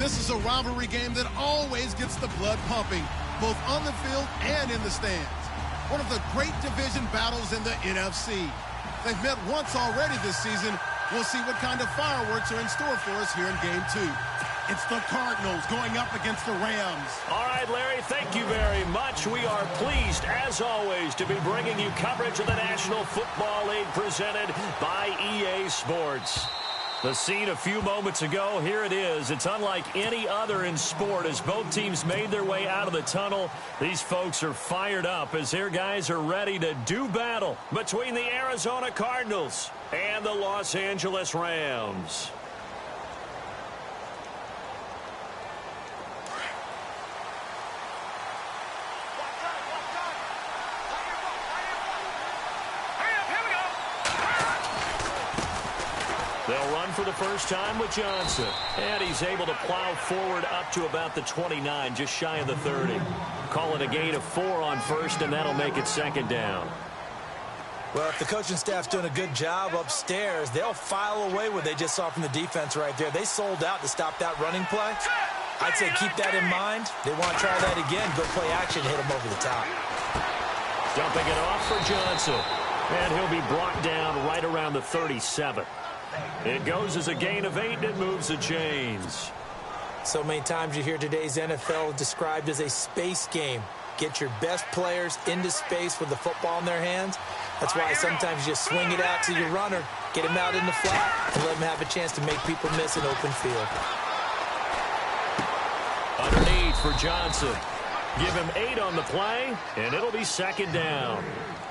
This is a rivalry game that always gets the blood pumping, both on the field and in the stands. One of the great division battles in the NFC. They've met once already this season. We'll see what kind of fireworks are in store for us here in Game 2. It's the Cardinals going up against the Rams. All right, Larry, thank you very much. We are pleased, as always, to be bringing you coverage of the National Football League presented by EA Sports. The scene a few moments ago, here it is. It's unlike any other in sport as both teams made their way out of the tunnel. These folks are fired up as their guys are ready to do battle between the Arizona Cardinals and the Los Angeles Rams. They'll run for the first time with Johnson. And he's able to plow forward up to about the 29, just shy of the 30. Call it a gain of 4 on first, and that'll make it second down. Well, if the coaching staff's doing a good job upstairs, they'll file away what they just saw from the defense right there. They sold out to stop that running play. I'd say keep that in mind. They want to try that again. Good play action, hit them over the top. Dumping it off for Johnson. And he'll be brought down right around the 37. It goes as a gain of 8, and it moves the chains. So many times you hear today's NFL described as a space game. Get your best players into space with the football in their hands. That's why sometimes you just swing it out to your runner, get him out in the flat, and let him have a chance to make people miss an open field. Underneath for Johnson. Give him 8 on the play, and it'll be second down.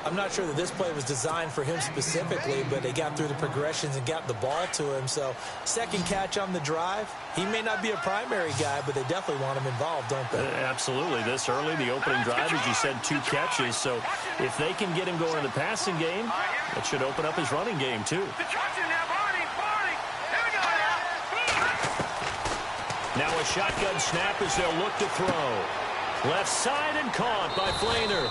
I'm not sure that this play was designed for him specifically, but they got through the progressions and got the ball to him. So second catch on the drive. He may not be a primary guy, but they definitely want him involved, don't they? Absolutely. This early, the opening drive, as you said, 2 catches. So if they can get him going in the passing game, it should open up his running game too. Now a shotgun snap as they'll look to throw. Left side and caught by Flainer.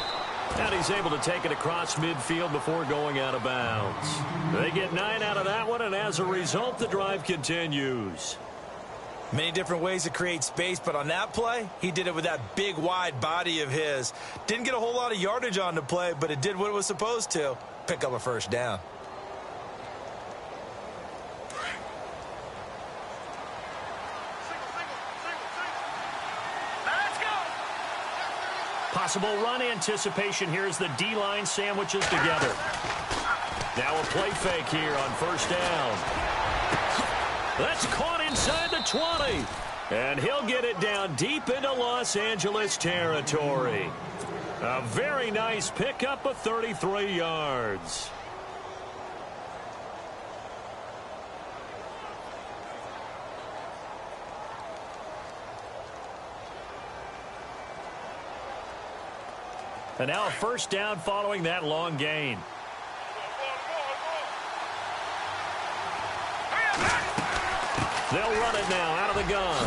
And he's able to take it across midfield before going out of bounds. They get 9 out of that one, and as a result, the drive continues. Many different ways to create space, but on that play, he did it with that big, wide body of his. Didn't get a whole lot of yardage on the play, but it did what it was supposed to. Pick up a first down. Possible run anticipation here as the D-line sandwiches together. Now a play fake here on first down. That's caught inside the 20. And he'll get it down deep into Los Angeles territory. A very nice pickup of 33 yards. And now a first down following that long gain. They'll run it now out of the gun.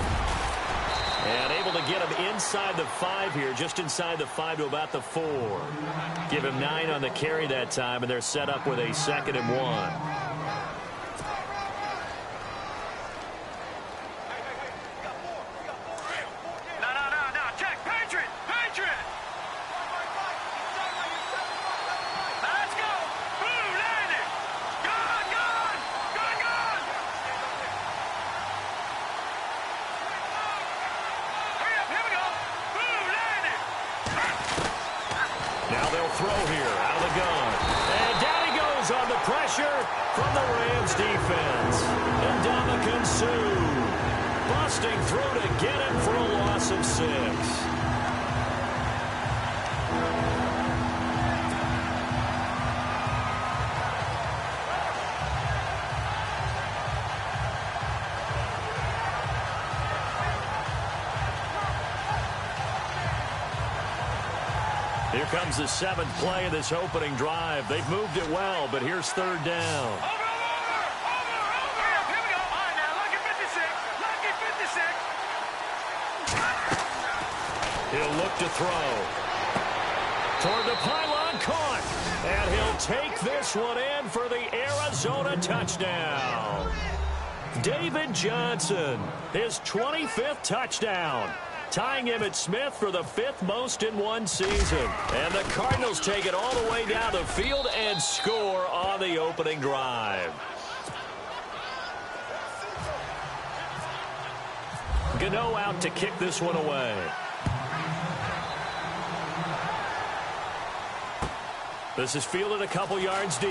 And able to get him inside the 5 here, just inside the 5 to about the 4. Give him 9 on the carry that time, and they're set up with a 2nd and 1. Throw here out of the gun. And down he goes on the pressure from the Rams defense. And Ndamukong Suh busting through to get him for a loss of 6. Here comes the 7th play of this opening drive. They've moved it well, but here's 3rd down. He'll look to throw. Toward the pylon, caught. And he'll take this one in for the Arizona touchdown. David Johnson, his 25th touchdown, tying Emmitt Smith for the 5th most in one season. And the Cardinals take it all the way down the field and score on the opening drive. Gano out to kick this one away. This is fielded a couple yards deep.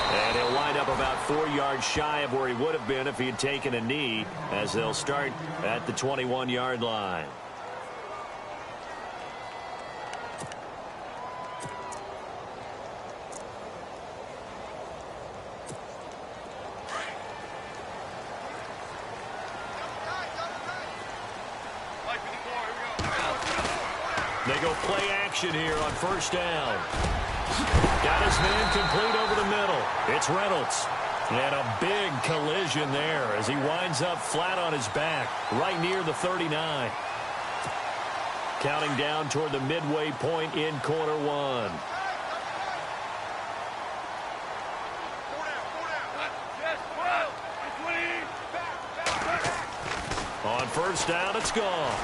And he'll wind up about 4 yards shy of where he would have been if he had taken a knee, as they'll start at the 21-yard line. They go play action here on first down. Got his man complete over the middle. It's Reynolds. And a big collision there as he winds up flat on his back, right near the 39. Counting down toward the midway point in quarter one. On first down, it's gone.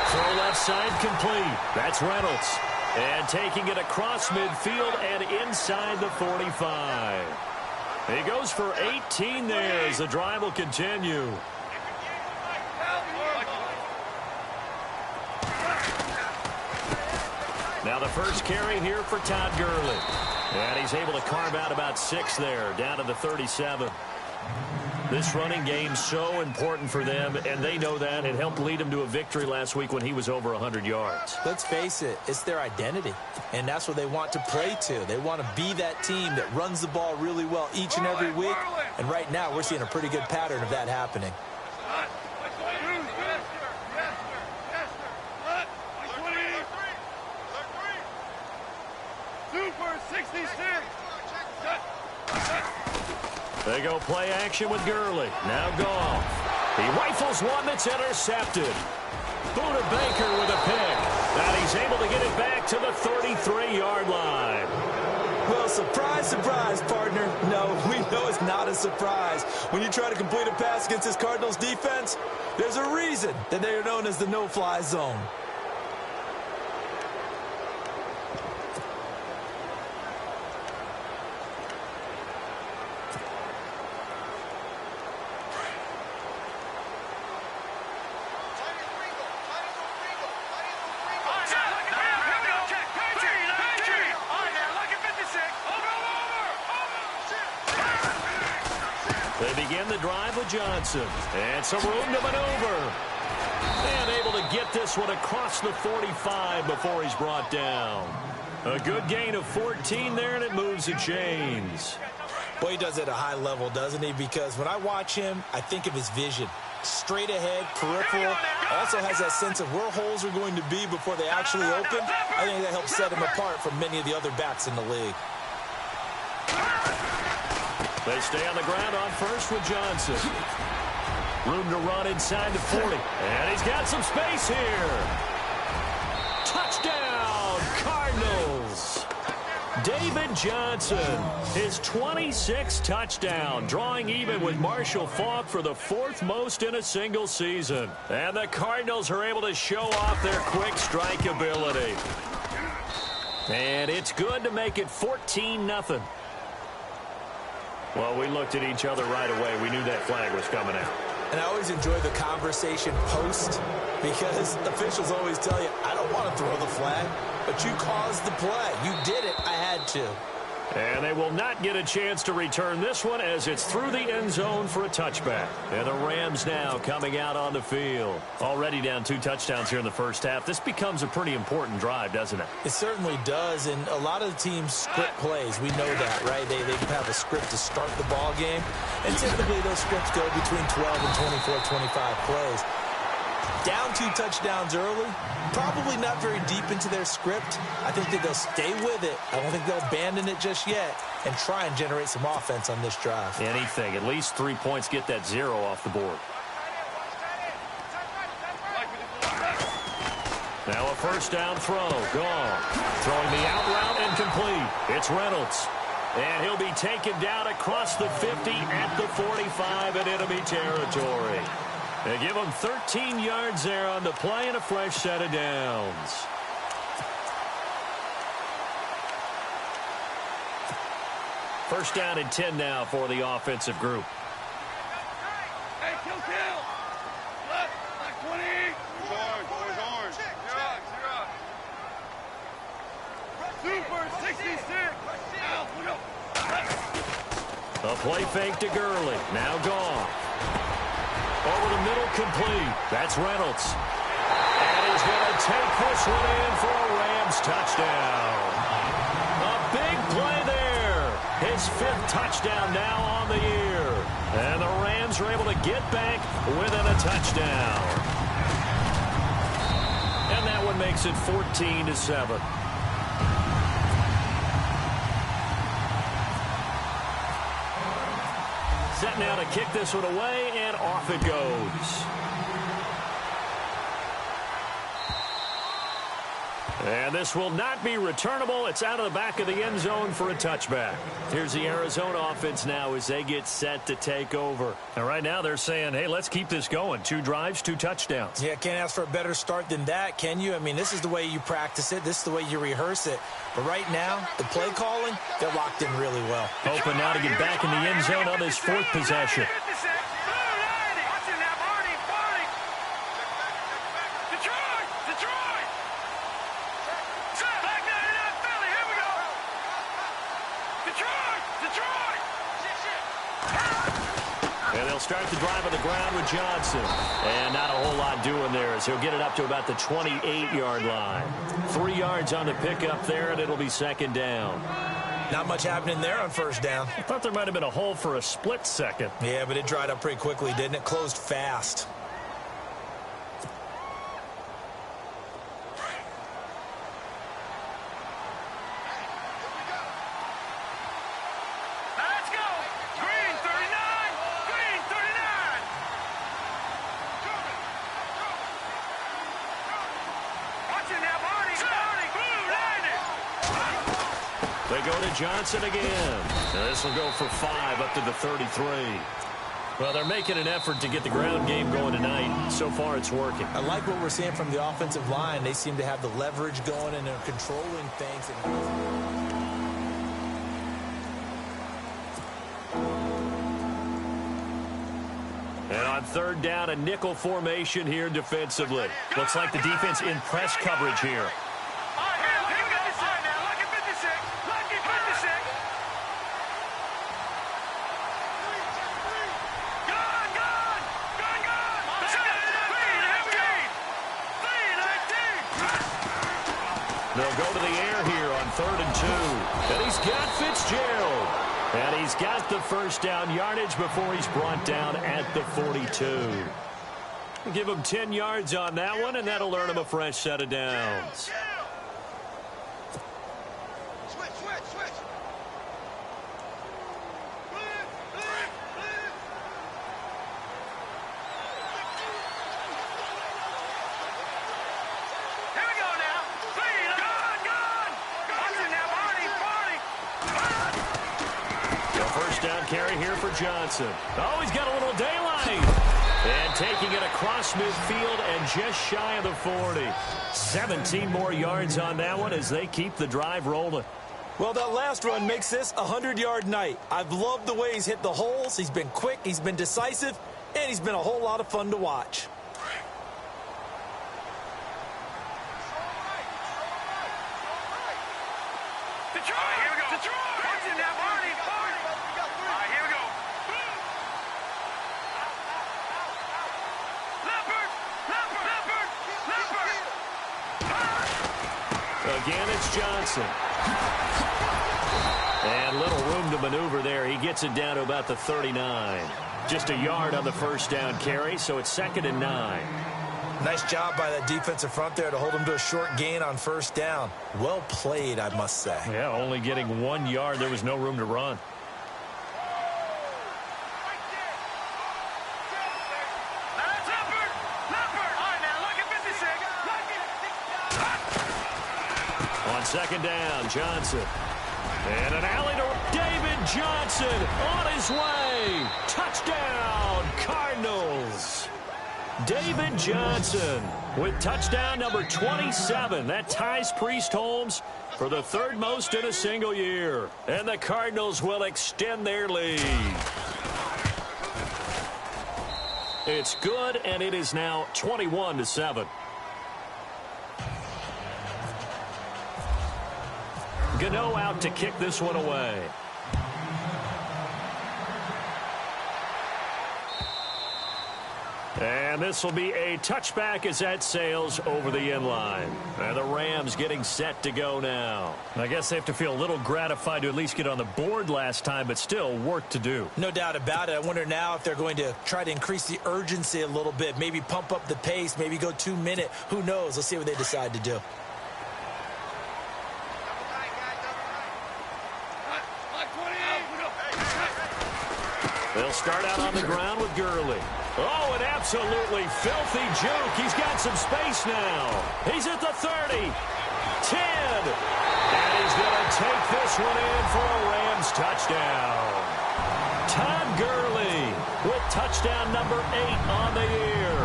Throw left side complete. That's Reynolds. And taking it across midfield and inside the 45. He goes for 18 there as the drive will continue. Now the first carry here for Todd Gurley. And he's able to carve out about 6 there, down to the 37. This running game so important for them, and they know that. It helped lead them to a victory last week when he was over 100 yards. Let's face it, it's their identity, and that's what they want to play to. They want to be that team that runs the ball really well each and every week, and right now we're seeing a pretty good pattern of that happening. They go play action with Gurley. Now Goff. He rifles one that's intercepted. Buda Baker with a pick. And he's able to get it back to the 33-yard line. Well, surprise, surprise, partner. No, we know it's not a surprise. When you try to complete a pass against this Cardinals defense, there's a reason that they are known as the no-fly zone. They begin the drive with Johnson. And some room to maneuver. And able to get this one across the 45 before he's brought down. A good gain of 14 there, and it moves the chains. Boy, he does it at a high level, doesn't he? Because when I watch him, I think of his vision. Straight ahead, peripheral. Also has that sense of where holes are going to be before they actually open. I think that helps set him apart from many of the other backs in the league. They stay on the ground on first with Johnson. Room to run inside the 40. And he's got some space here. Touchdown, Cardinals. David Johnson, his 26th touchdown, drawing even with Marshall Faulk for the 4th most in a single season. And the Cardinals are able to show off their quick strike ability. And it's good to make it 14-0. Well, we looked at each other right away. We knew that flag was coming out. And I always enjoy the conversation post because officials always tell you, I don't want to throw the flag, but you caused the play. You did it. I had to. And they will not get a chance to return this one as it's through the end zone for a touchback. And the Rams now coming out on the field. Already down 2 touchdowns here in the first half. This becomes a pretty important drive, doesn't it? It certainly does. And a lot of the teams script plays. We know that, right? They have a script to start the ball game. And typically those scripts go between 12 and 24, 25 plays. Down 2 touchdowns early, probably not very deep into their script. I think that they'll stay with it. I don't think they'll abandon it just yet and try and generate some offense on this drive. Anything. At least 3 points, get that 0 off the board. Now a first down throw. Gone. Throwing the out route and complete. It's Reynolds. And he'll be taken down across the 50 at the 45 in enemy territory. They give him 13 yards there on the play and a fresh set of downs. First down and 10 now for the offensive group. Hey, kill. Black 20. Orange. Super 66. Now, look up. A play fake to Gurley. Now gone. Over the middle, complete. That's Reynolds. And he's going to take this one in for a Rams touchdown. A big play there. His 5th touchdown now on the year. And the Rams are able to get back within a touchdown. And that one makes it 14-7. Set now to kick this one away, and off it goes. And this will not be returnable. It's out of the back of the end zone for a touchback. Here's the Arizona offense now as they get set to take over. And right now they're saying, hey, let's keep this going. 2 drives, 2 touchdowns. Yeah, can't ask for a better start than that, can you? I mean, this is the way you practice it. This is the way you rehearse it. But right now, the play calling, they're locked in really well. Hoping now to get back in the end zone on this 4th possession. And they'll start the drive on the ground with Johnson. And not a whole lot doing there as he'll get it up to about the 28-yard line. 3 yards on the pickup there, and it'll be 2nd down. Not much happening there on 1st down. I thought there might have been a hole for a split second. Yeah, but it dried up pretty quickly, didn't it? Closed fast. They go to Johnson again. This will go for 5 up to the 33. Well, they're making an effort to get the ground game going tonight. So far, it's working. I like what we're seeing from the offensive line. They seem to have the leverage going, and they're controlling things. And on 3rd down, a nickel formation here defensively. Looks like the defense in press coverage here. They'll go to the air here on 3rd and 2. And he's got Fitzgerald. And he's got the first down yardage before he's brought down at the 42. Give him 10 yards on that one, and that'll earn him a fresh set of downs. Carry here for Johnson. Oh, he's got a little daylight. And taking it across midfield and just shy of the 40. 17 more yards on that one as they keep the drive rolling. Well, that last run makes this a 100-yard night. I've loved the way he's hit the holes. He's been quick, he's been decisive, and he's been a whole lot of fun to watch. Again, it's Johnson. And little room to maneuver there. He gets it down to about the 39. Just a yard on the first down carry, so it's 2nd and 9. Nice job by that defensive front there to hold him to a short gain on 1st down. Well played, I must say. Yeah, only getting 1 yard. There was no room to run. On 2nd down, Johnson. And an alley to Johnson on his way. Touchdown, Cardinals. David Johnson with touchdown number 27. That ties Priest Holmes for the third most in a single year. And the Cardinals will extend their lead. It's good, and it is now 21-7. Gano out to kick this one away. And this will be a touchback as that sails over the end line. And the Rams getting set to go now. I guess they have to feel a little gratified to at least get on the board last time, but still work to do. No doubt about it. I wonder now if they're going to try to increase the urgency a little bit, maybe pump up the pace, maybe go 2-minute. Who knows? Let's see what they decide to do. They'll start out on the ground with Gurley. Oh, an absolutely filthy juke. He's got some space now. He's at the 30, 10. And he's going to take this one in for a Rams touchdown. Todd Gurley with touchdown number 8 on the year.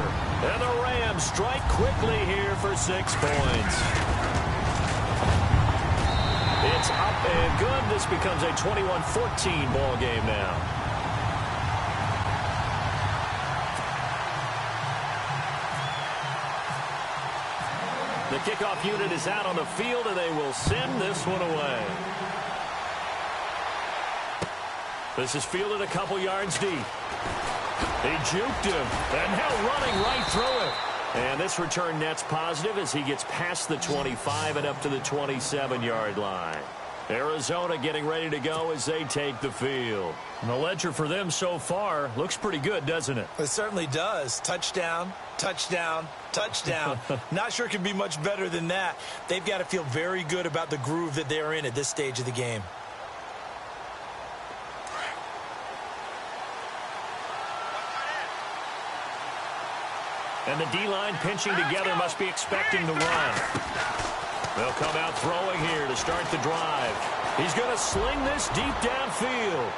And the Rams strike quickly here for 6 points. It's up and good. This becomes a 21-14 ball game now. The kickoff unit is out on the field, and they will send this one away. This is fielded a couple yards deep. He juked him, and now running right through it. And this return net's positive as he gets past the 25 and up to the 27-yard line. Arizona getting ready to go as they take the field. And the ledger for them so far looks pretty good, doesn't it? It certainly does. Touchdown, touchdown, touchdown. Not sure it can be much better than that. They've got to feel very good about the groove that they're in at this stage of the game. And the D-line pinching together must be expecting the run. They'll come out throwing here to start the drive. He's going to sling this deep downfield.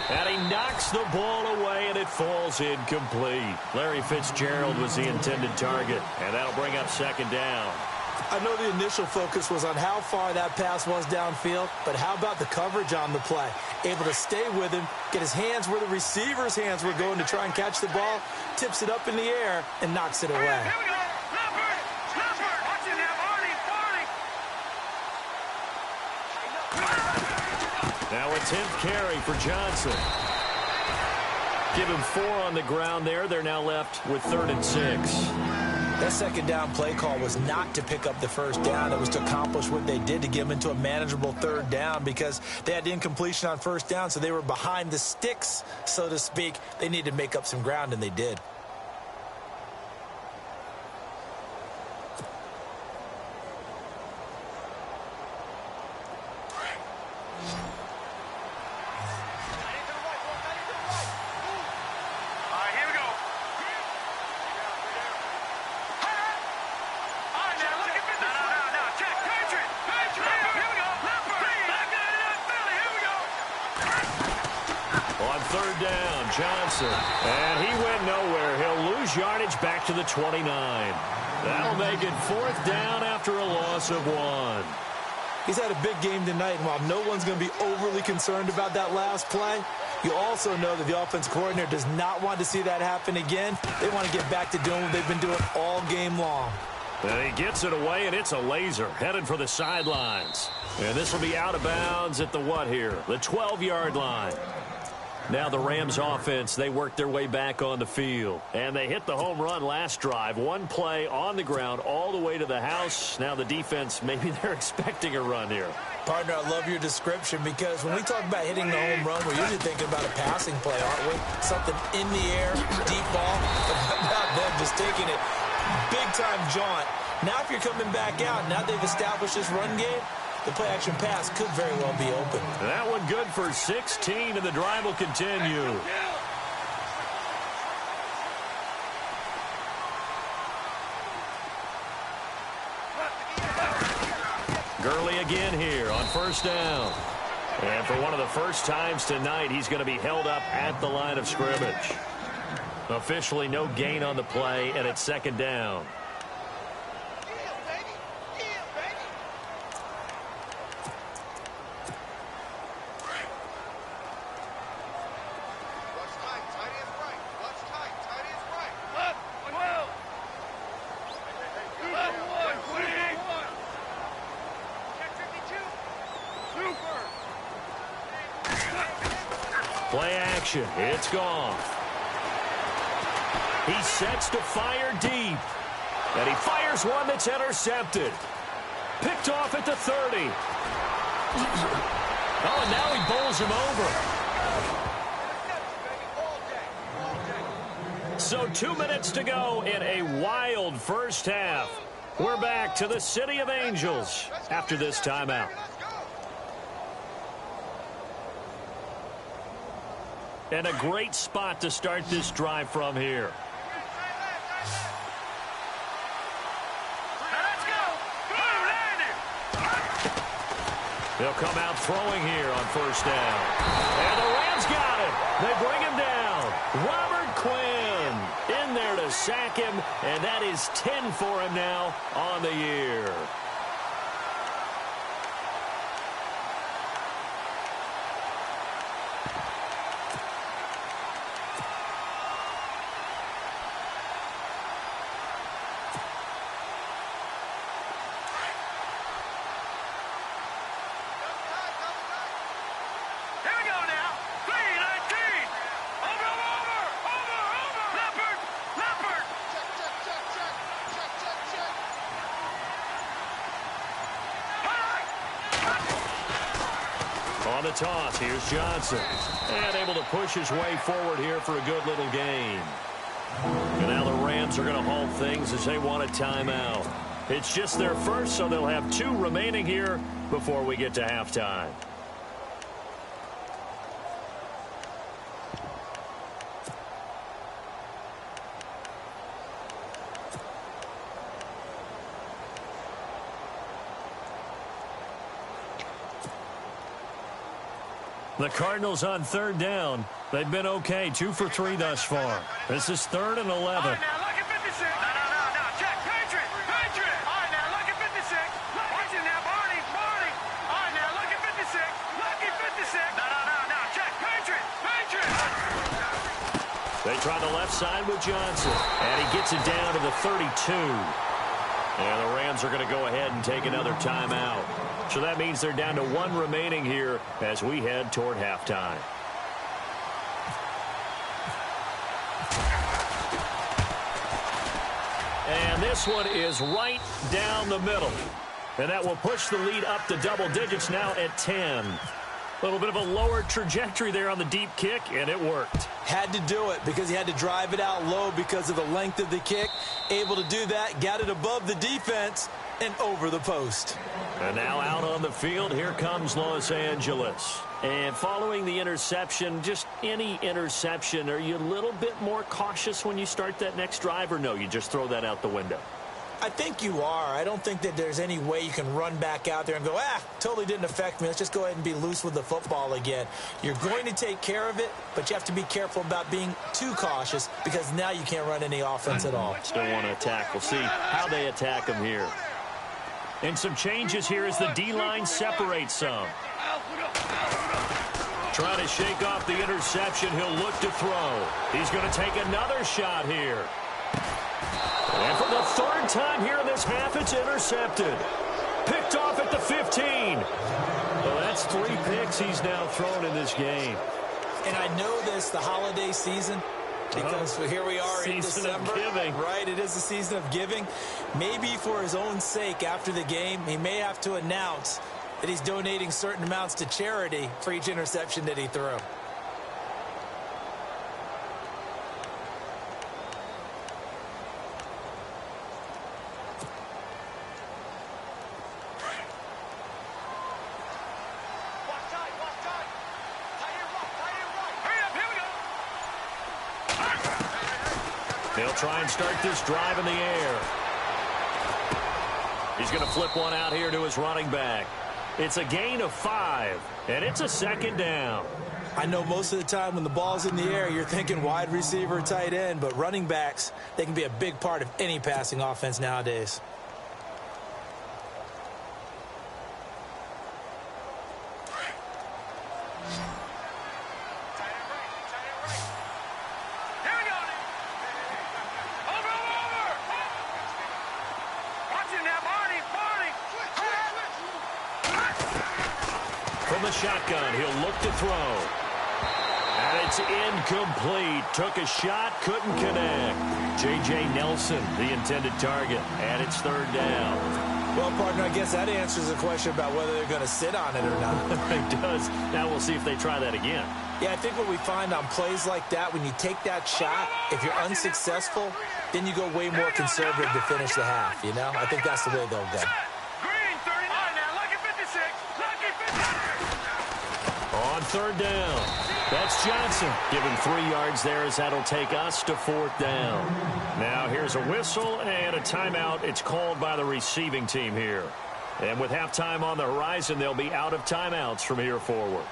And he knocks the ball away, and it falls incomplete. Larry Fitzgerald was the intended target, and that'll bring up second down. I know the initial focus was on how far that pass was downfield, but how about the coverage on the play? Able to stay with him, get his hands where the receiver's hands were going to try and catch the ball, tips it up in the air, and knocks it away. Now a 10th carry for Johnson. Give him 4 on the ground there. They're now left with 3rd and 6. That second down play call was not to pick up the first down. It was to accomplish what they did, to get them into a manageable 3rd down, because they had incompletion on first down, so they were behind the sticks, so to speak. They needed to make up some ground, and they did. Johnson, and he went nowhere. He'll lose yardage back to the 29. That'll make it 4th down after a loss of 1. He's had a big game tonight, and while no one's going to be overly concerned about that last play, you also know that the offense coordinator does not want to see that happen again. They want to get back to doing what they've been doing all game long. And he gets it away, and it's a laser headed for the sidelines. And this will be out of bounds at the what here? The 12-yard line. Now the Rams offense, they work their way back on the field. And they hit the home run last drive. One play on the ground all the way to the house. Now the defense, maybe they're expecting a run here. Partner, I love your description, because when we talk about hitting the home run, we're usually thinking about a passing play, aren't we? Something in the air, deep ball. But how about them just taking it big-time jaunt? Now if you're coming back out, now they've established this run game, the play-action pass could very well be open. That one good for 16, and the drive will continue. Gurley again here on first down. And for one of the first times tonight, he's going to be held up at the line of scrimmage. Officially no gain on the play, and it's second down. Play action. It's gone. He sets to fire deep. And he fires one that's intercepted. Picked off at the 30. Oh, and now he bowls him over. So 2 minutes to go in a wild first half. We're back to the City of Angels after this timeout. And a great spot to start this drive from here. They'll come out throwing here on first down. And the Rams got it. They bring him down. Robert Quinn in there to sack him, and that is 10 for him now on the year. On the toss, here's Johnson. And able to push his way forward here for a good little gain. And now the Rams are going to halt things as they want a timeout. It's just their first, so they'll have 2 remaining here before we get to halftime. The Cardinals on third down. They've been okay, 2 for 3 thus far. This is 3rd and 11. All right, now look at 56. No. Check. Patriot. All right, now look at 56. Watch it now, Barney. All right, now look at 56. Look at 56. No. Check. Patriot. They try the left side with Johnson. And he gets it down to the 32. And the Rams are going to go ahead and take another timeout. So that means they're down to 1 remaining here as we head toward halftime. And this one is right down the middle. And that will push the lead up to double digits now at 10. A little bit of a lower trajectory there on the deep kick, and it worked. Had to do it because he had to drive it out low because of the length of the kick. Able to do that, got it above the defense, and over the post. And now out on the field, here comes Los Angeles. And following the interception, just any interception, are you a little bit more cautious when you start that next drive, or no, you just throw that out the window? I think you are. I don't think that there's any way you can run back out there and go, totally didn't affect me. Let's just go ahead and be loose with the football again. You're going to take care of it, but you have to be careful about being too cautious because now you can't run any offense at all. Still want to attack. We'll see how they attack them here. And some changes here as the D-line separates some. Trying to shake off the interception. He'll look to throw. He's going to take another shot here. And for the 3rd time here in this half, it's intercepted. Picked off at the 15. Well, that's 3 picks he's now thrown in this game. And I know this, the holiday season, because here we are in December. Season of giving. Right, it is the season of giving. Maybe for his own sake after the game, he may have to announce that he's donating certain amounts to charity for each interception that he threw. They'll try and start this drive in the air. He's going to flip one out here to his running back. It's a gain of 5, and it's a second down. I know most of the time when the ball's in the air, you're thinking wide receiver, tight end, but running backs, they can be a big part of any passing offense nowadays. From the shotgun, he'll look to throw. And it's incomplete. Took a shot, couldn't connect. J.J. Nelson, the intended target, and it's third down. Well, partner, I guess that answers the question about whether they're going to sit on it or not. It does. Now we'll see if they try that again. Yeah, I think what we find on plays like that, when you take that shot, if you're unsuccessful, then you go way more conservative to finish the half, you know? I think that's the way they'll go. On third down, that's Johnson. Given 3 yards there as that'll take us to fourth down. Now here's a whistle and a timeout. It's called by the receiving team here. And with halftime on the horizon, they'll be out of timeouts from here forward.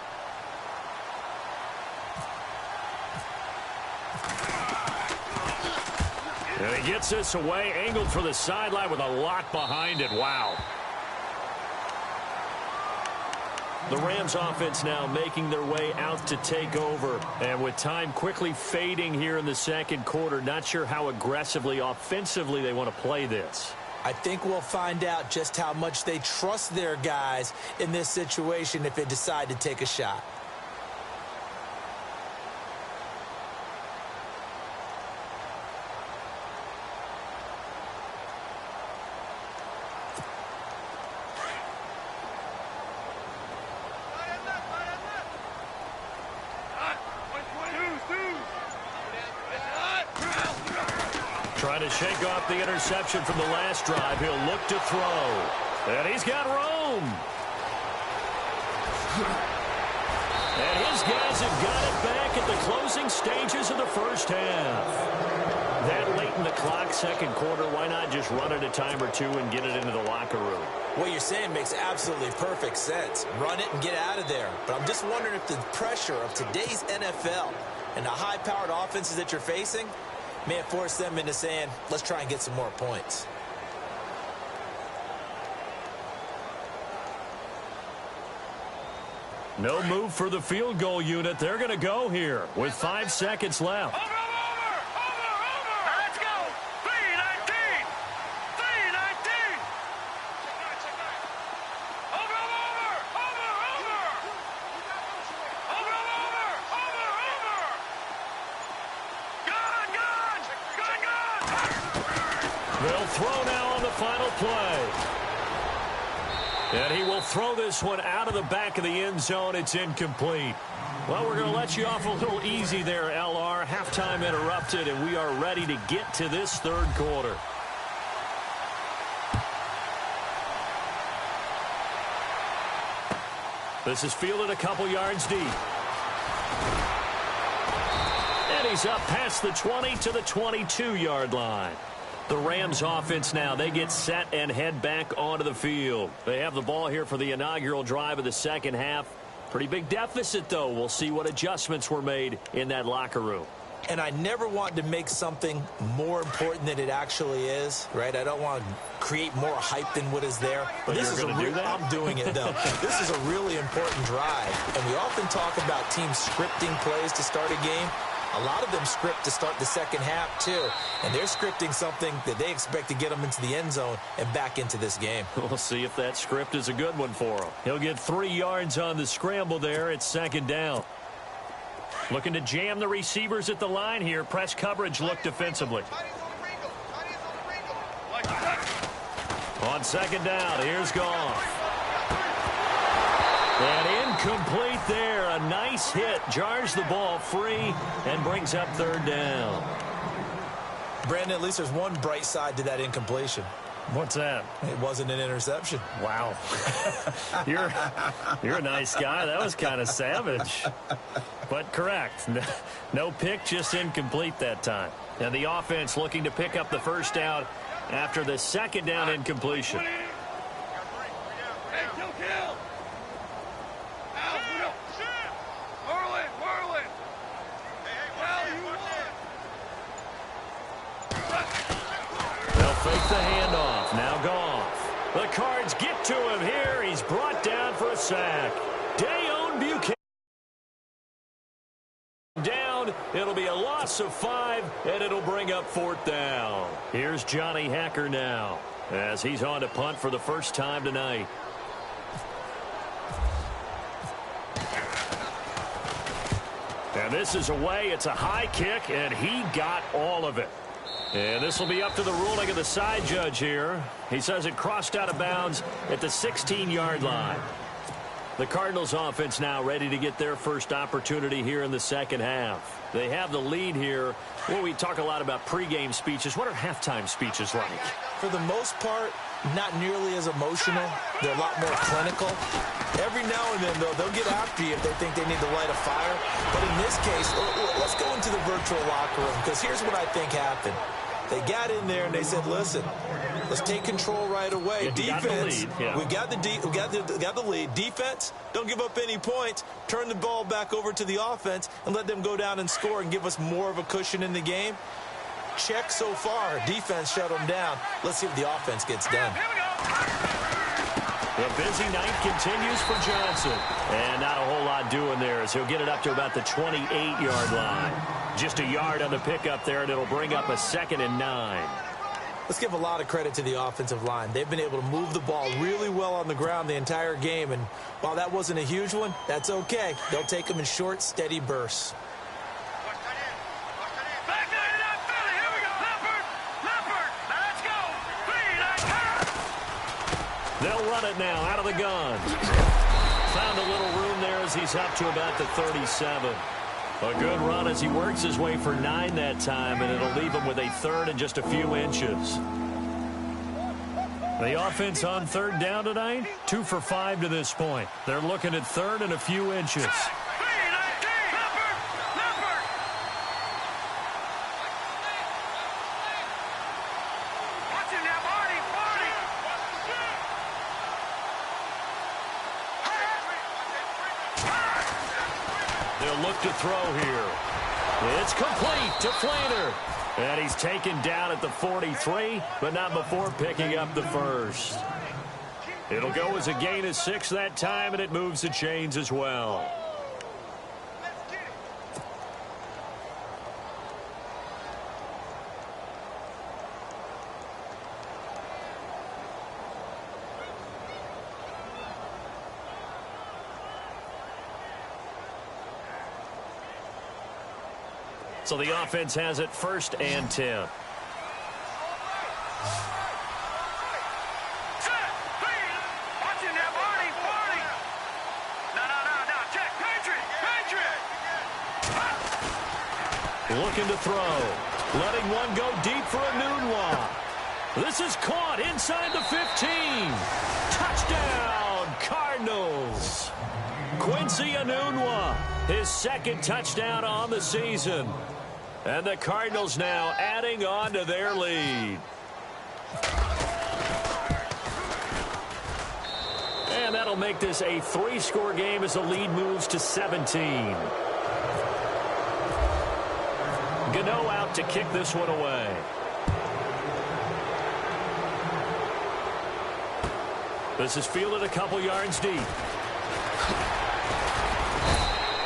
And he gets this away, angled for the sideline with a lot behind it. Wow. The Rams offense now making their way out to take over. And with time quickly fading here in the second quarter, not sure how aggressively, offensively they want to play this. I think we'll find out just how much they trust their guys in this situation if they decide to take a shot. Trying to shake off the interception from the last drive. He'll look to throw. And he's got room. And his guys have got it back at the closing stages of the first half. That late in the clock, second quarter, why not just run it a time or two and get it into the locker room? What you're saying makes absolutely perfect sense. Run it and get out of there. But I'm just wondering if the pressure of today's NFL and the high-powered offenses that you're facing may have forced them into saying, let's try and get some more points. No move for the field goal unit. They're going to go here with 5 seconds left. Over. Now let's go. 3-19. 3-19. Over. Gone. They'll throw now on the final play. And he will throw this one out of the back of the end zone. It's incomplete. Well, we're going to let you off a little easy there, LR. Halftime interrupted, and we are ready to get to this third quarter. This is fielded a couple yards deep. And he's up past the 20 to the 22-yard line. The Rams offense now, they get set and head back onto the field. They have the ball here for the inaugural drive of the second half. Pretty big deficit, though. We'll see what adjustments were made in that locker room. And I never want to make something more important than it actually is, right? I don't want to create more hype than what is there. But this is I'm doing it, though. This is a really important drive. And we often talk about teams scripting plays to start a game. A lot of them script to start the second half, too. And they're scripting something that they expect to get them into the end zone and back into this game. We'll see if that script is a good one for him. He'll get 3 yards on the scramble there. It's second down. Looking to jam the receivers at the line here. Press coverage look defensively. On second down, here's Goff. And incomplete there. A nice hit. Jars the ball free and brings up third down. Brandon, at least there's one bright side to that incompletion. What's that? It wasn't an interception. Wow. You're a nice guy. That was kind of savage. But correct. No pick, just incomplete that time. And the offense looking to pick up the first down after the second down incompletion. They'll fake the handoff. Now Goff. The Cards get to him here. He's brought down for a sack. Dayon Buchanan down. It'll be a loss of 5, and it'll bring up 4th down. Here's Johnny Hacker now as he's on to punt for the first time tonight. And this is away. It's a high kick, and he got all of it. And this will be up to the ruling of the side judge here. He says it crossed out of bounds at the 16-yard line. The Cardinals offense now ready to get their first opportunity here in the second half. They have the lead here. Well, we talk a lot about pregame speeches. What are halftime speeches like? For the most part, not nearly as emotional. They're a lot more clinical. Every now and then, though, they'll get after you if they think they need to light a fire. But in this case, let's go into the virtual locker room, because here's what I think happened. They got in there and they said, listen, let's take control right away. Defense, we got the lead. Defense, don't give up any points. Turn the ball back over to the offense and let them go down and score and give us more of a cushion in the game. Check so far. Defense shut them down. Let's see if the offense gets done. The busy night continues for Johnson. And not a whole lot doing there as he'll get it up to about the 28-yard line. Just a yard on the pickup there, and it'll bring up a 2nd and 9. Let's give a lot of credit to the offensive line. They've been able to move the ball really well on the ground the entire game. And while that wasn't a huge one, that's okay. They'll take them in short, steady bursts. They'll run it now out of the gun. Found a little room there as he's up to about the 37. A good run as he works his way for 9 that time, and it'll leave him with a 3rd and just a few inches. The offense on 3rd down tonight, 2 for 5 to this point. They're looking at 3rd and a few inches. They'll look to throw here. It's complete to Flater. And he's taken down at the 43, but not before picking up the first. It'll go as a gain of 6 that time, and it moves the chains as well. So the offense has it 1st and 10. Looking to throw. Letting one go deep for Enunwa. This is caught inside the 15. Touchdown, Cardinals. Quincy Enunwa, his 2nd touchdown on the season. And the Cardinals now adding on to their lead. And that'll make this a 3-score game as the lead moves to 17. Gano out to kick this one away. This is fielded a couple yards deep.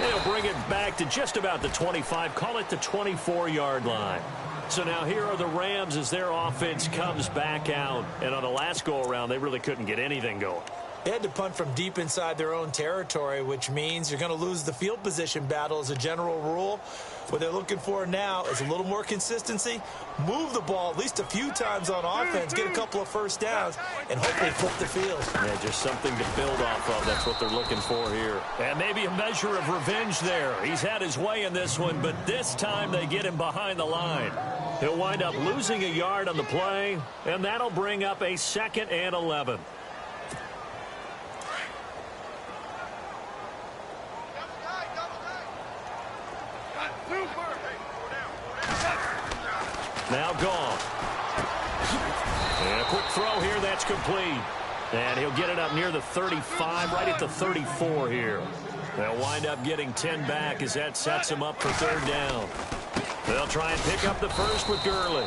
They'll bring it back to just about the 25, call it the 24-yard line. So now here are the Rams as their offense comes back out. And on the last go-around, they really couldn't get anything going. They had to punt from deep inside their own territory, which means you're going to lose the field position battle as a general rule. What they're looking for now is a little more consistency, move the ball at least a few times on offense, get a couple of first downs, and hopefully flip the field. Yeah, just something to build off of. That's what they're looking for here. And maybe a measure of revenge there. He's had his way in this one, but this time they get him behind the line. He'll wind up losing a yard on the play, and that'll bring up a 2nd and 11. Now gone. And a quick throw here, that's complete. And he'll get it up near the 35, right at the 34 here. They'll wind up getting 10 back as that sets him up for 3rd down. They'll try and pick up the first with Gurley.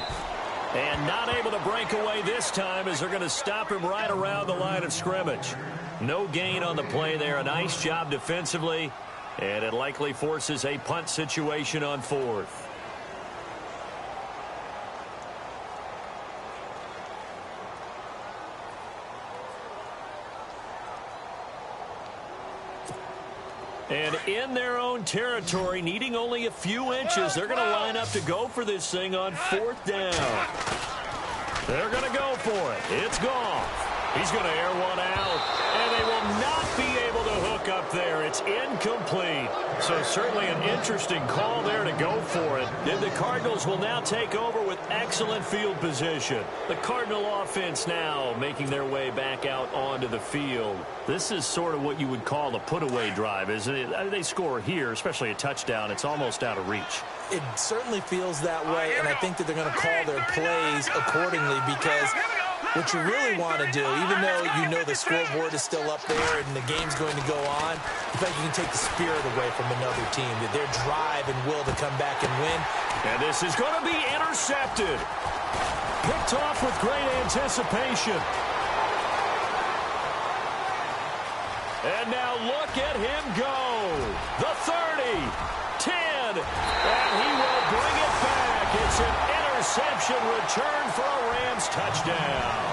And not able to break away this time as they're going to stop him right around the line of scrimmage. No gain on the play there. A nice job defensively. And it likely forces a punt situation on 4th. And in their own territory, needing only a few inches, they're going to line up to go for this thing on 4th down. They're going to go for it. It's Goff. He's going to air one out, and they will not be able to hook up there. It's incomplete. So certainly an interesting call there to go for it. And the Cardinals will now take over with excellent field position. The Cardinal offense now making their way back out onto the field. This is sort of what you would call a put-away drive, isn't it? I mean, they score here, especially a touchdown. It's almost out of reach. It certainly feels that way, and I think that they're going to call their plays accordingly because what you really want to do, even though you know the scoreboard is still up there and the game's going to go on, I think you can take the spirit away from another team, that their drive and will to come back and win. And this is going to be intercepted. Picked off with great anticipation. And now look at him go. The 30, 10, and he will bring it back. It's an interception return for a Rams touchdown.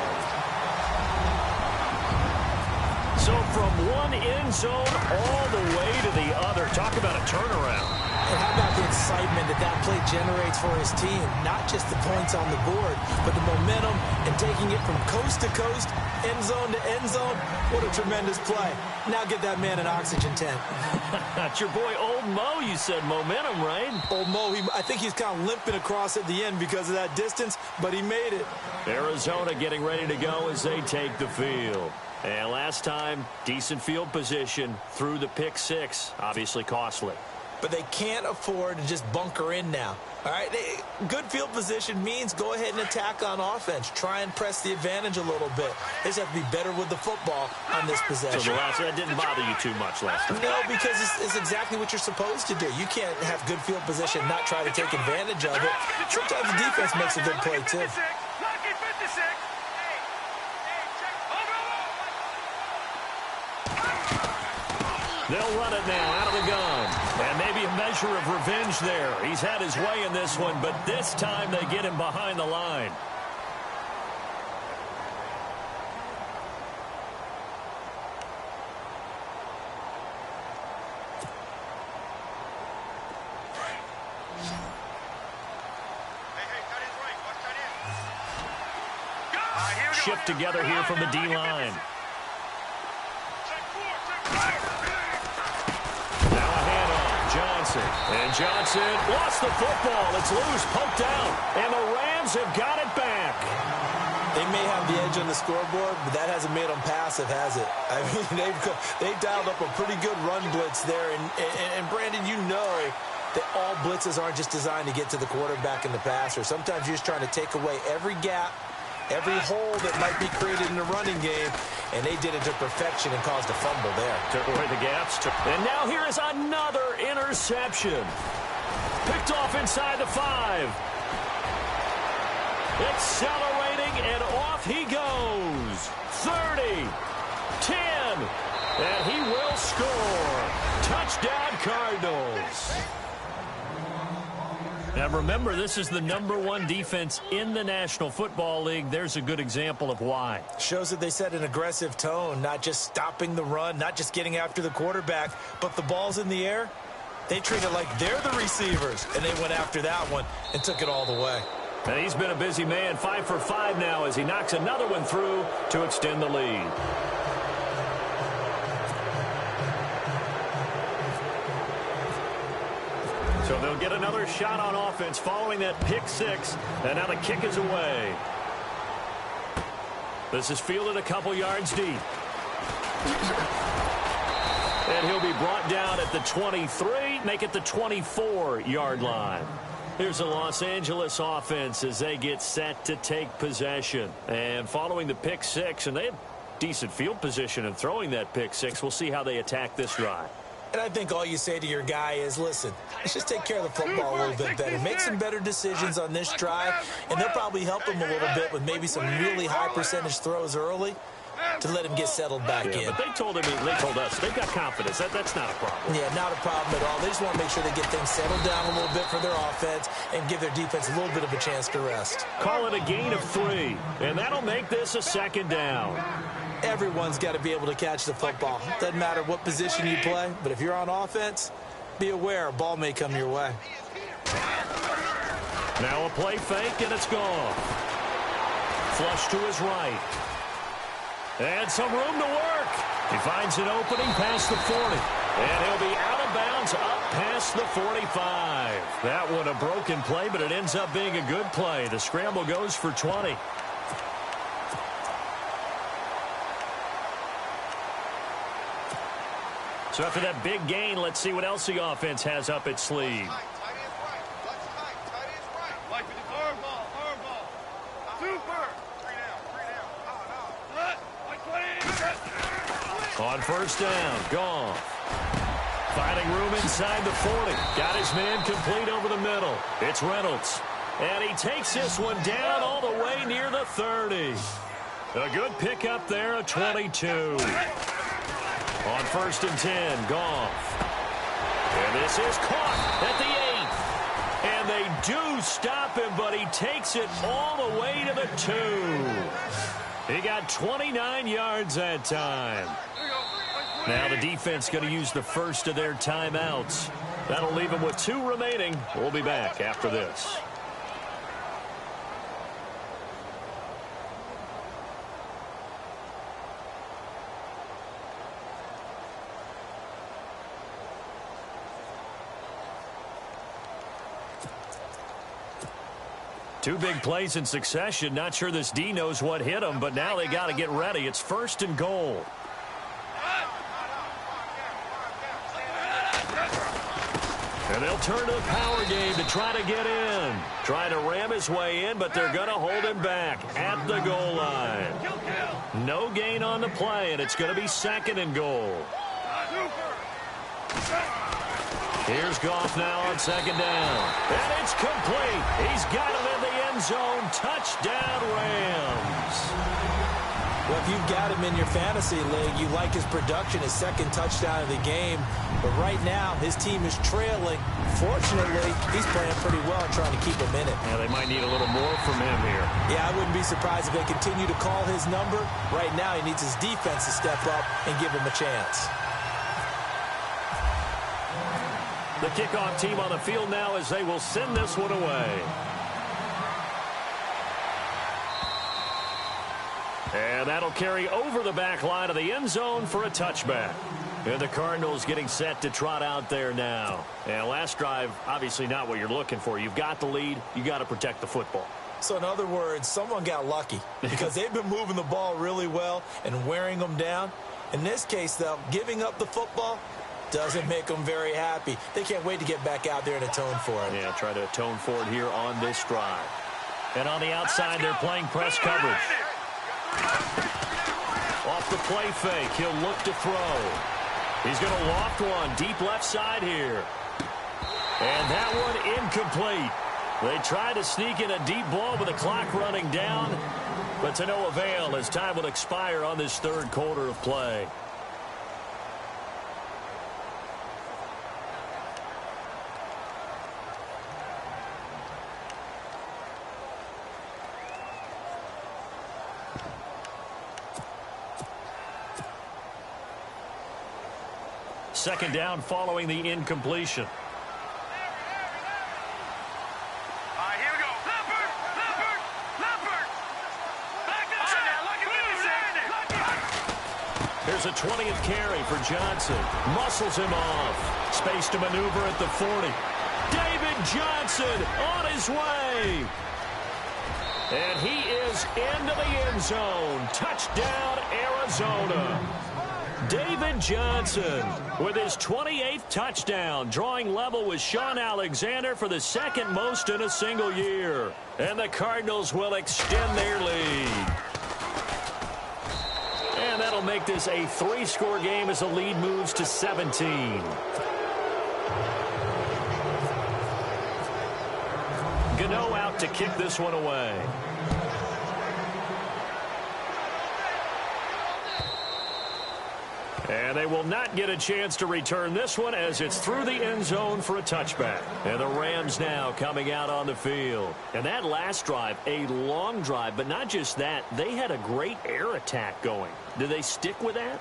So from one end zone all the way to the other. Talk about a turnaround. And how about the excitement that that play generates for his team? Not just the points on the board, but the momentum and taking it from coast to coast, end zone to end zone. What a tremendous play. Now get that man an oxygen tent. That's your boy Old Mo, you said. Momentum, right? Old Mo, I think he's kind of limping across at the end because of that distance, but he made it. Arizona getting ready to go as they take the field. And last time, decent field position through the pick 6. Obviously costly. But they can't afford to just bunker in now. All right, good field position means go ahead and attack on offense. Try and press the advantage a little bit. They just have to be better with the football on this possession. So that didn't bother you too much last time? No, because it's exactly what you're supposed to do. You can't have good field position, not try to take advantage of it. Sometimes the defense makes a good play, too. They'll run it now out of the gun. And maybe a measure of revenge there. He's had his way in this one, but this time they get him behind the line. Shift together here from the D-line. And Johnson lost the football. It's loose, poked out, and the Rams have got it back. They may have the edge on the scoreboard, but that hasn't made them passive, has it? I mean, they've dialed up a pretty good run blitz there. And Brandon, you know that all blitzes aren't just designed to get to the quarterback and the passer. Sometimes you're just trying to take away every gap, every hole that might be created in the running game, and they did it to perfection and caused a fumble there. Took away the gaps. And now here is another interception. Picked off inside the 5. Accelerating, and off he goes. 30, 10, and he will score. Touchdown, Cardinals. Now remember, this is the #1 defense in the National Football League. There's a good example of why. Shows that they set an aggressive tone, not just stopping the run, not just getting after the quarterback, but the ball's in the air. They treat it like they're the receivers, and they went after that one and took it all the way. And he's been a busy man, 5 for 5 now as he knocks another one through to extend the lead. So they'll get another shot on offense following that pick 6, and now the kick is away. This is fielded a couple yards deep. And he'll be brought down at the 23, make it the 24-yard line. Here's the Los Angeles offense as they get set to take possession. And following the pick 6, and they have decent field position in throwing that pick 6, we'll see how they attack this drive. And I think all you say to your guy is, listen, let's just take care of the football a little bit better. Make some better decisions on this drive, and they'll probably help him a little bit with maybe some really high percentage throws early to let him get settled back in. But they told us they've got confidence. That's not a problem. Yeah, not a problem at all. They just want to make sure they get things settled down a little bit for their offense and give their defense a little bit of a chance to rest. Call it a gain of 3, and that'll make this a 2nd down. Everyone's got to be able to catch the football. Doesn't matter what position you play, but if you're on offense, be aware a ball may come your way. Now a play fake, and it's gone. Flush to his right. And some room to work. He finds an opening past the 40. And he'll be out of bounds up past the 45. That one a broken play, but it ends up being a good play. The scramble goes for 20. So after that big gain, let's see what else the offense has up its sleeve. On 1st down, Goff. Finding room inside the 40. Got his man complete over the middle. It's Reynolds. And he takes this one down all the way near the 30. A good pickup there, a 22. On 1st and 10, Goff. And this is caught at the 8. And they do stop him, but he takes it all the way to the 2. He got 29 yards that time. Now the defense going to use the first of their timeouts. That'll leave them with 2 remaining. We'll be back after this. Two big plays in succession. Not sure this D knows what hit him, but now they got to get ready. It's 1st and goal. And they'll turn to the power game to try to get in. Trying to ram his way in, but they're going to hold him back at the goal line. No gain on the play, and it's going to be 2nd and goal. Here's Goff now on 2nd down. And it's complete. He's got it in the end zone. Touchdown, Rams. Well, if you've got him in your fantasy league, you like his production, his 2nd touchdown of the game. But right now, his team is trailing. Fortunately, he's playing pretty well and trying to keep him in it. Yeah, they might need a little more from him here. Yeah, I wouldn't be surprised if they continue to call his number. Right now, he needs his defense to step up and give him a chance. The kickoff team on the field now as they will send this one away. And that'll carry over the back line of the end zone for a touchback. And the Cardinals getting set to trot out there now. And last drive, obviously not what you're looking for. You've got the lead. You got to protect the football. So in other words, someone got lucky because they've been moving the ball really well and wearing them down. In this case, though, giving up the football doesn't make them very happy. They can't wait to get back out there and atone for it. Yeah, try to atone for it here on this drive. And on the outside, they're playing press coverage. Off the play fake, he'll look to throw. He's going to loft one deep left side here. And that one incomplete. They tried to sneak in a deep ball with the clock running down, but to no avail as time will expire on this 3rd quarter of play. Second down following the incompletion. All right, here we go. Leopard. Back up. Here's a 20th carry for Johnson. Muscles him off. Space to maneuver at the 40. David Johnson on his way. And he is into the end zone. Touchdown, Arizona. David Johnson with his 28th touchdown, drawing level with Sean Alexander for the 2nd most in a single year. And the Cardinals will extend their lead. And And that'll make this a 3-score game as the lead moves to 17. Gano out to kick this one away. And they will not get a chance to return this one as it's through the end zone for a touchback. And the Rams now coming out on the field. And that last drive, a long drive, but not just that. They had a great air attack going. Do they stick with that?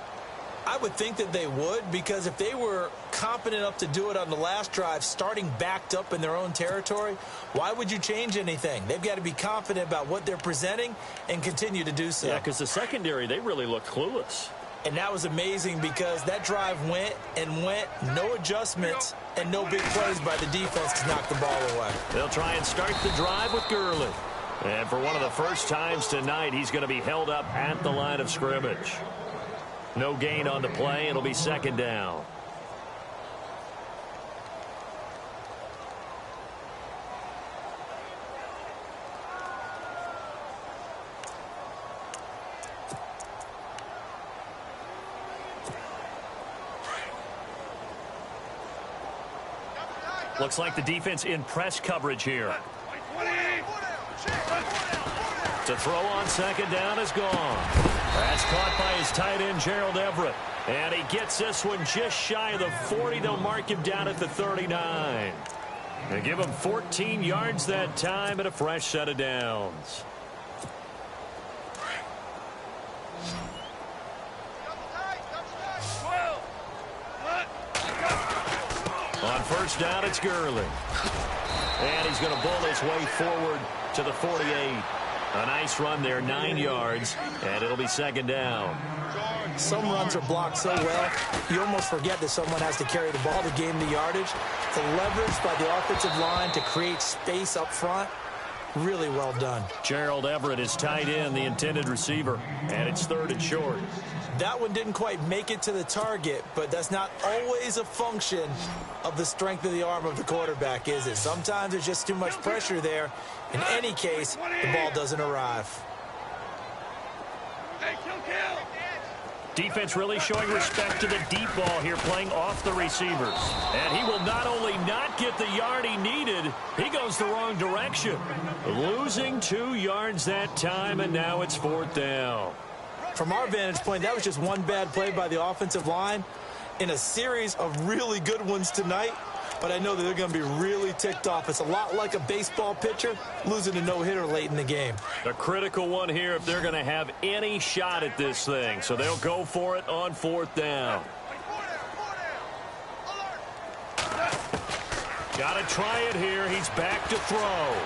I would think that they would, because if they were confident enough to do it on the last drive, starting backed up in their own territory, why would you change anything? They've got to be confident about what they're presenting and continue to do so. Yeah, because the secondary, they really looked clueless. And that was amazing because that drive went and went, no adjustments, and no big plays by the defense to knock the ball away. They'll try and start the drive with Gurley. And for one of the first times tonight, he's going to be held up at the line of scrimmage. No gain on the play. It'll be second down. Looks like the defense in press coverage here. To throw on second down is gone. That's caught by his tight end, Gerald Everett. And he gets this one just shy of the 40. They'll mark him down at the 39. They give him 14 yards that time and a fresh set of downs. On first down, it's Gurley. And he's going to bull his way forward to the 48. A nice run there, 9 yards, and it'll be second down. Some runs are blocked so well, you almost forget that someone has to carry the ball to gain the yardage. The leverage by the offensive line to create space up front, really well done. Gerald Everett is tight end, the intended receiver, and it's third and short. That one didn't quite make it to the target, but that's not always a function of the strength of the arm of the quarterback, is it? Sometimes there's just too much pressure there. In any case, the ball doesn't arrive. Defense really showing respect to the deep ball here, playing off the receivers. And he will not only not get the yard he needed, he goes the wrong direction. Losing 2 yards that time, and now it's fourth down. From our vantage point, that was just one bad play by the offensive line in a series of really good ones tonight. But I know that they're going to be really ticked off. It's a lot like a baseball pitcher losing a no-hitter late in the game. A critical one here if they're going to have any shot at this thing. So they'll go for it on fourth down. Got to try it here. He's back to throw.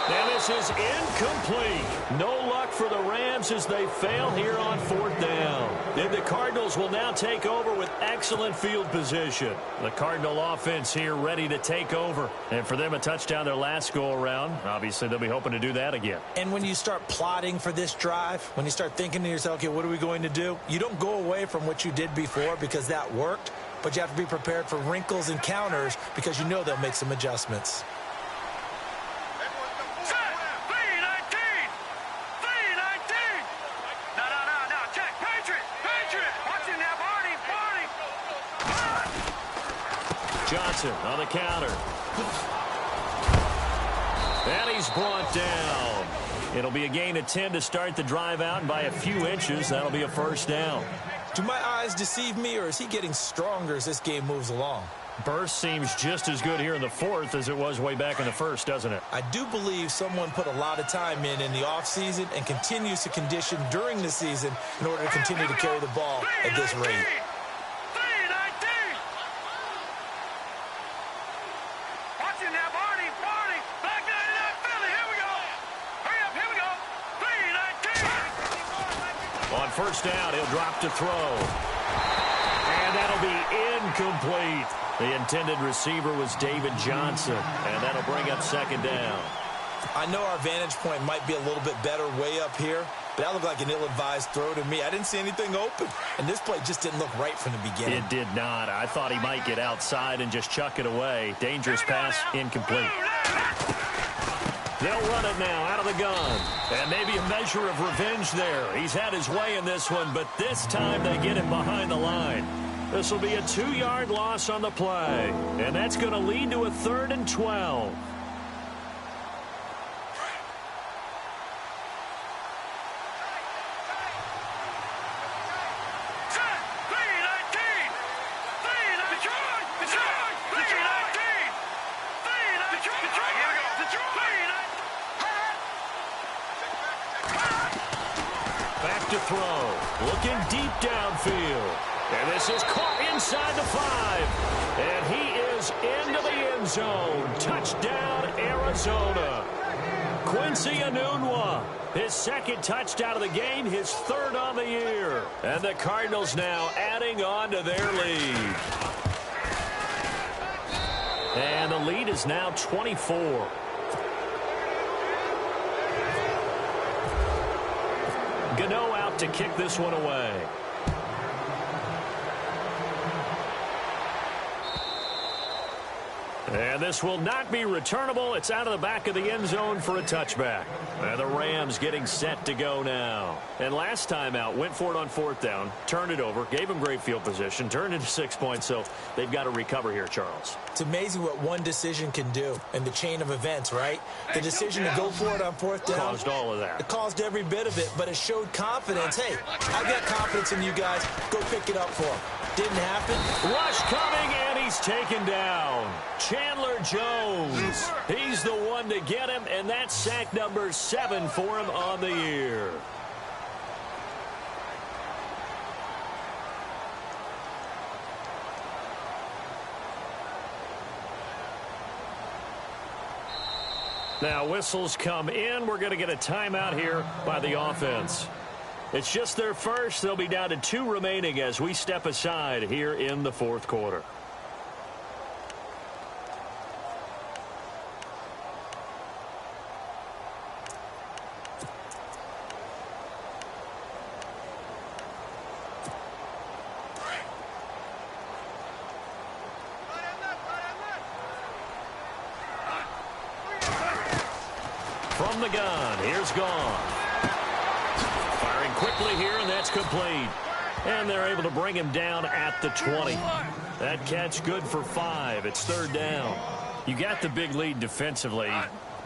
And this is incomplete. No luck for the Rams as they fail here on fourth down. And the Cardinals will now take over with excellent field position. The Cardinal offense here ready to take over. And for them, a touchdown their last go-around. Obviously, they'll be hoping to do that again. And when you start plotting for this drive, when you start thinking to yourself, okay, what are we going to do? You don't go away from what you did before because that worked. But you have to be prepared for wrinkles and counters because you know they'll make some adjustments. Johnson on the counter. And he's brought down. It'll be a gain of 10 to start the drive out, and by a few inches, that'll be a first down. Do my eyes deceive me, or is he getting stronger as this game moves along? Burst seems just as good here in the fourth as it was way back in the first, doesn't it? I do believe someone put a lot of time in the offseason and continues to condition during the season in order to continue to carry the ball at this rate. On first down, he'll drop to throw. And that'll be incomplete. The intended receiver was David Johnson, and that'll bring up second down. I know our vantage point might be a little bit better way up here, but that looked like an ill-advised throw to me. I didn't see anything open, and this play just didn't look right from the beginning. It did not. I thought he might get outside and just chuck it away. Dangerous pass, incomplete. They'll run it now out of the gun. And maybe a measure of revenge there. He's had his way in this one, but this time they get him behind the line. This will be a 2-yard loss on the play. And that's going to lead to a 3rd and 12. Back to throw. Looking deep downfield. And this is caught inside the 5. And he is into the end zone. Touchdown, Arizona. Quincy Enunwa, his 2nd touchdown of the game, his 3rd on the year. And the Cardinals now adding on to their lead. And the lead is now 24. Gano out to kick this one away. And this will not be returnable. It's out of the back of the end zone for a touchback. And the Rams getting set to go now. And last time out, went for it on 4th down, turned it over, gave them great field position, turned into 6 points, so they've got to recover here, Charles. It's amazing what one decision can do in the chain of events, right? The decision to go for it on 4th down. Caused all of that. It caused every bit of it, but it showed confidence. Hey, I've got confidence in you guys. Go pick it up for them. Didn't happen. Rush coming, and he's taken down. Chandler Jones. He's the one to get him, and that's sack number 7 for him on the year. Now whistles come in. We're going to get a timeout here by the offense. It's just their first. They'll be down to 2 remaining as we step aside here in the 4th quarter. From the gun, here's Gone. Firing quickly here, and that's complete. And they're able to bring him down at the 20. That catch good for 5. It's 3rd down. You got the big lead defensively.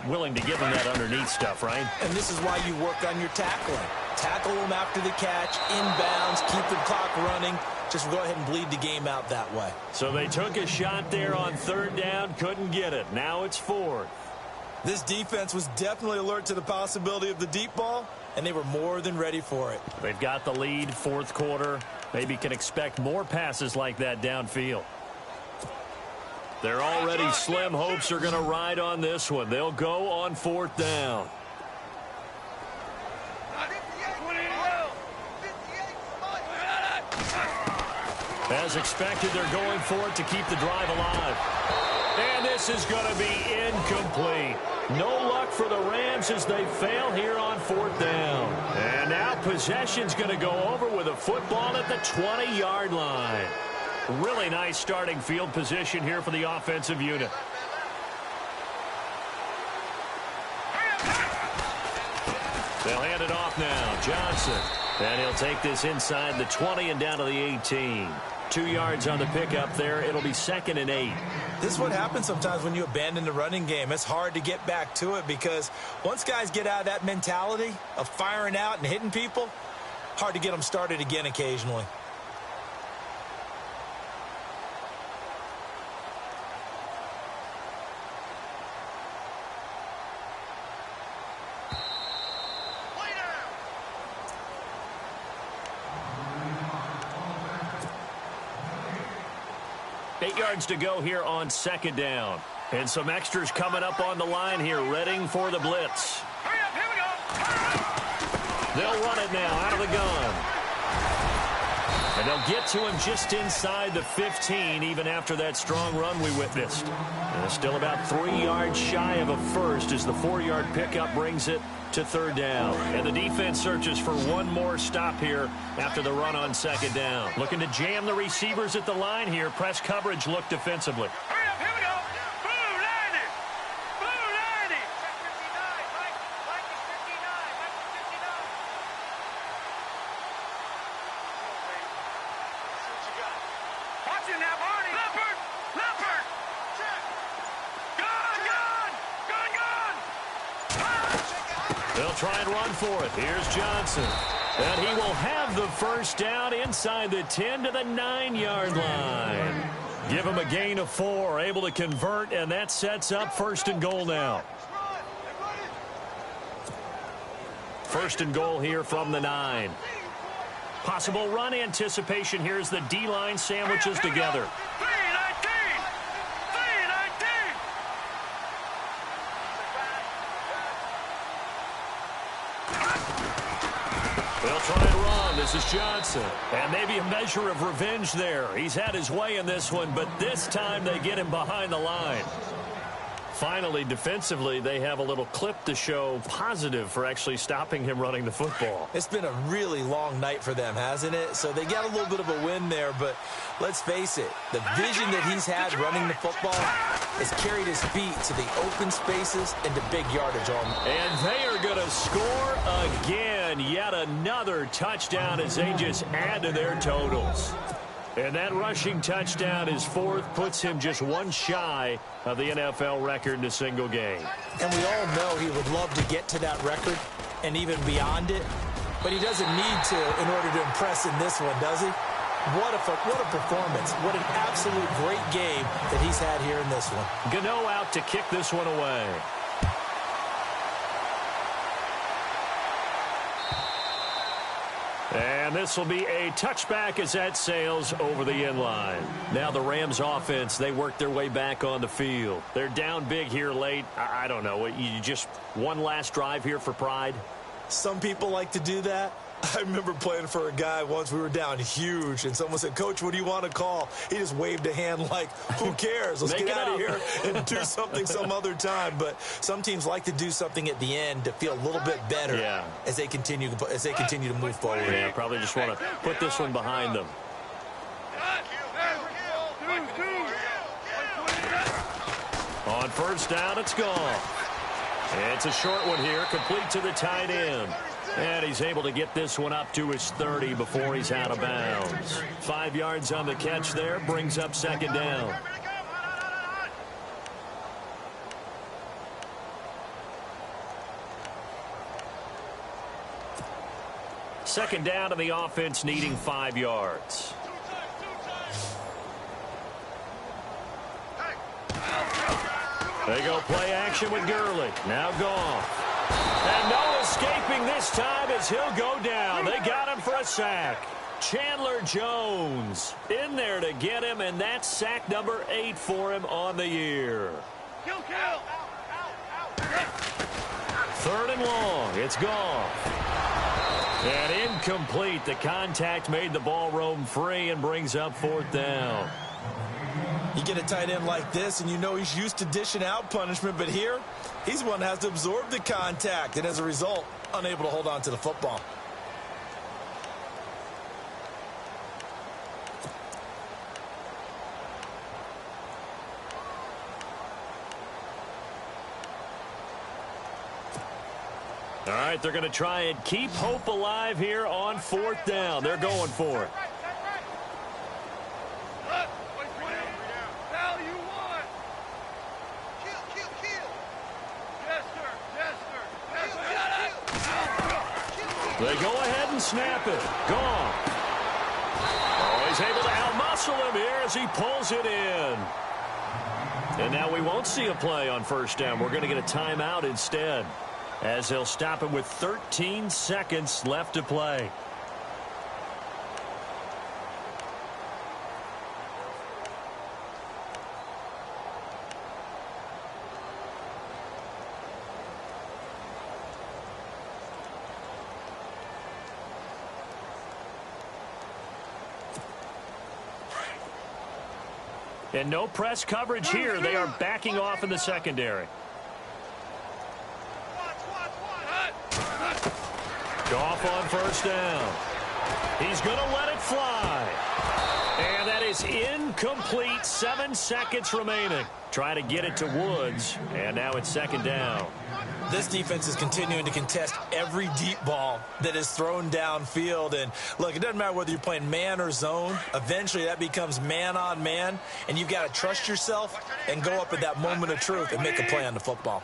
Willing to give him that underneath stuff, right? And this is why you work on your tackling. Tackle him after the catch, inbounds, keep the clock running. Just go ahead and bleed the game out that way. So they took a shot there on 3rd down, couldn't get it. Now it's 4th. This defense was definitely alert to the possibility of the deep ball, and they were more than ready for it. They've got the lead, 4th quarter. Maybe can expect more passes like that downfield. Their already slim hopes are going to ride on this one. They'll go on 4th down. As expected, they're going for it to keep the drive alive. And this is going to be incomplete. No luck for the Rams as they fail here on 4th down. And now possession's going to go over with a football at the 20-yard line. Really nice starting field position here for the offensive unit. They'll hand it off now. Johnson. And he'll take this inside the 20 and down to the 18. 2 yards on the pickup there. It'll be 2nd and 8. This is what happens sometimes when you abandon the running game. It's hard to get back to it because once guys get out of that mentality of firing out and hitting people, hard to get them started again occasionally. Yards to go here on 2nd down. And some extras coming up on the line here, readying for the blitz. Hurry up, here we go. They'll run it now out of the gun. And they'll get to him just inside the 15, even after that strong run we witnessed. And still about 3 yards shy of a first as the 4-yard pickup brings it to 3rd down. And the defense searches for one more stop here after the run on 2nd down. Looking to jam the receivers at the line here. Press coverage look defensively. Hurry up, here we go. Blue 90. Blue 90. They'll try and run for it. Here's Johnson. And he will have the first down inside the 10 to the 9-yard line. Give him a gain of 4, able to convert, and that sets up 1st and goal now. 1st and goal here from the 9. Possible run anticipation. Here's the D-line sandwiches together. They'll try and run. This is Johnson. And maybe a measure of revenge there. He's had his way in this one, but this time they get him behind the line. Finally, defensively, they have a little clip to show positive for actually stopping him running the football. It's been a really long night for them, hasn't it? So they got a little bit of a win there, but let's face it, the vision that he's had running the football has carried his feet to the open spaces and to big yardage on them. And they are going to score again. Yet another touchdown as they just add to their totals. And that rushing touchdown, his 4th, puts him just one shy of the NFL record in a single game. And we all know he would love to get to that record and even beyond it, but he doesn't need to in order to impress in this one, does he? What a performance. What an absolute great game that he's had here in this one. Gano out to kick this one away. And this will be a touchback as that sails over the end line. Now the Rams offense, they work their way back on the field. They're down big here late. I don't know. You just one last drive here for pride? Some people like to do that. I remember playing for a guy once. We were down huge, and someone said, "Coach, what do you want to call?" He just waved a hand like, who cares? Let's get out of here and do something some other time. But some teams like to do something at the end to feel a little bit better as they continue to move forward. Yeah, probably just want to put this one behind them. On 1st down, it's gone. It's a short one here, complete to the tight end. And he's able to get this one up to his 30 before he's out of bounds. 5 yards on the catch there, brings up 2nd down. Second down, and the offense needing 5 yards. They go play action with Gurley. Now gone. And no escaping this time as he'll go down. They got him for a sack. Chandler Jones in there to get him, and that's sack number 8 for him on the year. 3rd and long. It's gone. And incomplete. The contact made the ball roam free and brings up 4th down. You get a tight end like this, and you know he's used to dishing out punishment, but here, he's the one that has to absorb the contact, and as a result, unable to hold on to the football. All right, they're going to try and keep hope alive here on 4th down. They're going for it. They go ahead and snap it. Gone. Oh, he's able to outmuscle him here as he pulls it in. And now we won't see a play on 1st down. We're going to get a timeout instead, as they'll stop it with 13 seconds left to play. And no press coverage here. They are backing off in the secondary. Goff on 1st down. He's going to let it fly. And that is incomplete. 7 seconds remaining. Try to get it to Woods. And now it's 2nd down. This defense is continuing to contest every deep ball that is thrown downfield. And, look, it doesn't matter whether you're playing man or zone. Eventually, that becomes man on man. And you've got to trust yourself and go up at that moment of truth and make a play on the football.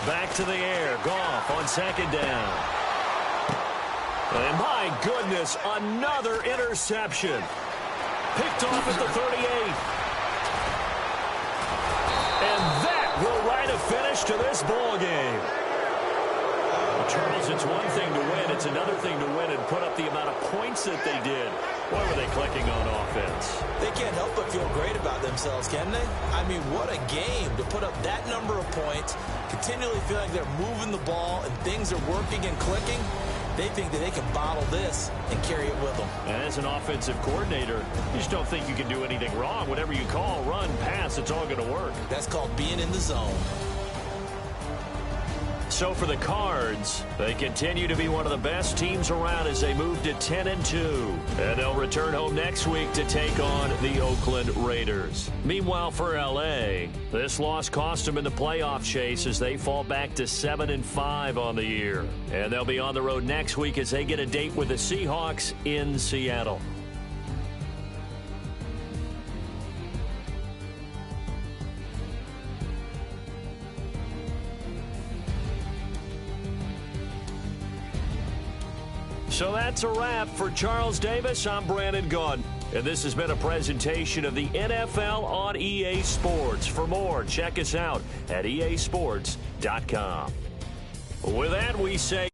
back to the air. Goff on second down. And my goodness, another interception. Picked off at the 38. And that will write a finish to this ball game. Charles, it's one thing to win. It's another thing to win and put up the amount of points that they did. Why were they clicking on offense? They can't help but feel great about themselves, can they? I mean, what a game to put up that number of points, continually feel like they're moving the ball and things are working and clicking. They think that they can bottle this and carry it with them. And as an offensive coordinator, you just don't think you can do anything wrong. Whatever you call, run, pass, it's all going to work. That's called being in the zone. So for the Cards, they continue to be one of the best teams around as they move to 10-2. And they'll return home next week to take on the Oakland Raiders. Meanwhile, for L.A., this loss cost them in the playoff chase as they fall back to 7-5 on the year. And they'll be on the road next week as they get a date with the Seahawks in Seattle. So that's a wrap. For Charles Davis, I'm Brandon Gaudin. And this has been a presentation of the NFL on EA Sports. For more, check us out at easports.com. With that, we say...